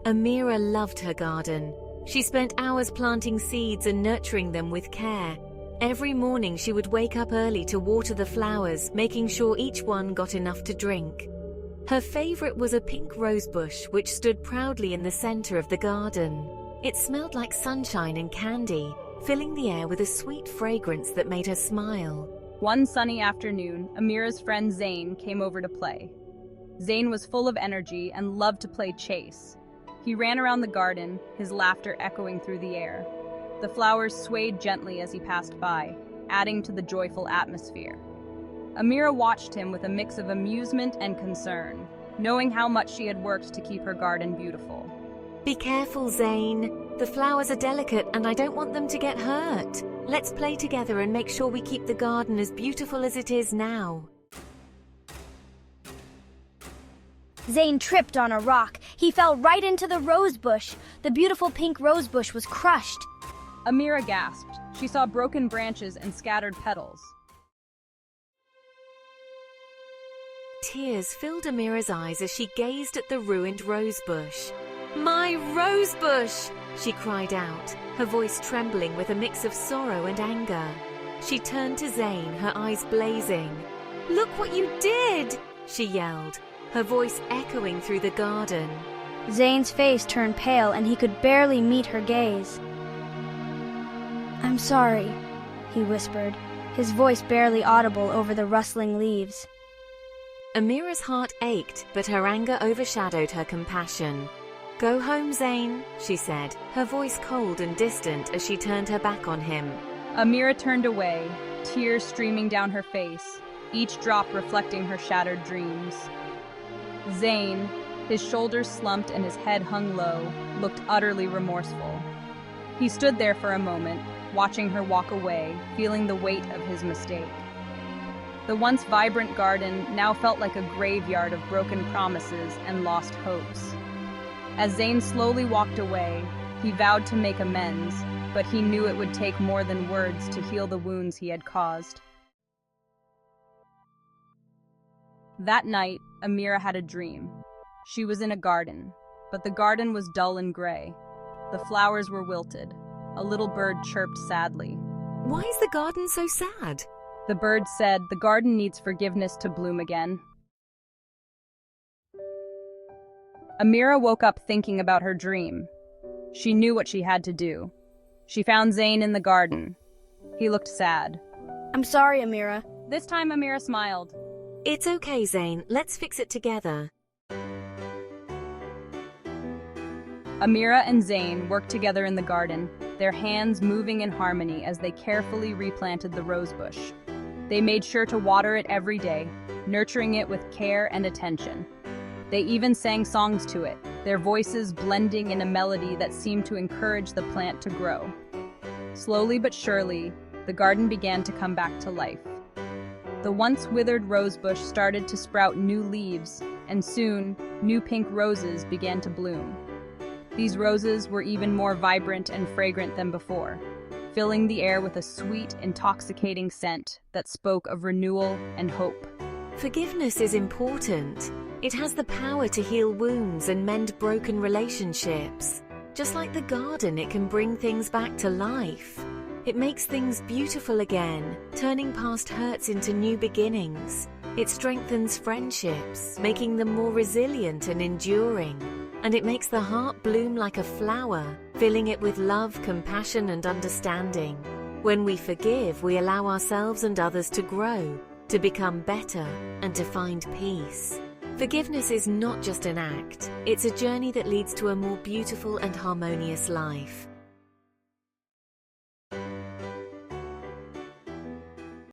Amira loved her garden. She spent hours planting seeds and nurturing them with care. Every morning she would wake up early to water the flowers, making sure each one got enough to drink. Her favorite was a pink rosebush which stood proudly in the center of the garden. It smelled like sunshine and candy, filling the air with a sweet fragrance that made her smile. One sunny afternoon, Amira's friend Zayn came over to play. Zayn was full of energy and loved to play chase. He ran around the garden, his laughter echoing through the air. The flowers swayed gently as he passed by, adding to the joyful atmosphere. Amira watched him with a mix of amusement and concern, knowing how much she had worked to keep her garden beautiful. Be careful, Zayn. The flowers are delicate and I don't want them to get hurt. Let's play together and make sure we keep the garden as beautiful as it is now. Zayn tripped on a rock. He fell right into the rose bush. The beautiful pink rose bush was crushed. Amira gasped. She saw broken branches and scattered petals. Tears filled Amira's eyes as she gazed at the ruined rosebush. My rosebush! She cried out, her voice trembling with a mix of sorrow and anger. She turned to Zayn, her eyes blazing. Look what you did! She yelled, her voice echoing through the garden. Zayn's face turned pale and he could barely meet her gaze. I'm sorry, he whispered, his voice barely audible over the rustling leaves. Amira's heart ached, but her anger overshadowed her compassion. Go home, Zayn, she said, her voice cold and distant as she turned her back on him. Amira turned away, tears streaming down her face, each drop reflecting her shattered dreams. Zayn, his shoulders slumped and his head hung low, looked utterly remorseful. He stood there for a moment, watching her walk away, feeling the weight of his mistake. The once vibrant garden now felt like a graveyard of broken promises and lost hopes. As Zayn slowly walked away, he vowed to make amends, but he knew it would take more than words to heal the wounds he had caused. That night, Amira had a dream. She was in a garden, but the garden was dull and gray. The flowers were wilted. A little bird chirped sadly. Why is the garden so sad? The bird said, the garden needs forgiveness to bloom again. Amira woke up thinking about her dream. She knew what she had to do. She found Zayn in the garden. He looked sad. I'm sorry, Amira. This time Amira smiled. It's okay, Zayn. Let's fix it together. Amira and Zayn worked together in the garden, their hands moving in harmony as they carefully replanted the rosebush. They made sure to water it every day, nurturing it with care and attention. They even sang songs to it, their voices blending in a melody that seemed to encourage the plant to grow. Slowly but surely, the garden began to come back to life. The once withered rosebush started to sprout new leaves, and soon, new pink roses began to bloom. These roses were even more vibrant and fragrant than before, filling the air with a sweet, intoxicating scent that spoke of renewal and hope. Forgiveness is important. It has the power to heal wounds and mend broken relationships. Just like the garden, it can bring things back to life. It makes things beautiful again, turning past hurts into new beginnings. It strengthens friendships, making them more resilient and enduring. And it makes the heart bloom like a flower, filling it with love, compassion, and understanding. When we forgive, we allow ourselves and others to grow, to become better, and to find peace. Forgiveness is not just an act, it's a journey that leads to a more beautiful and harmonious life.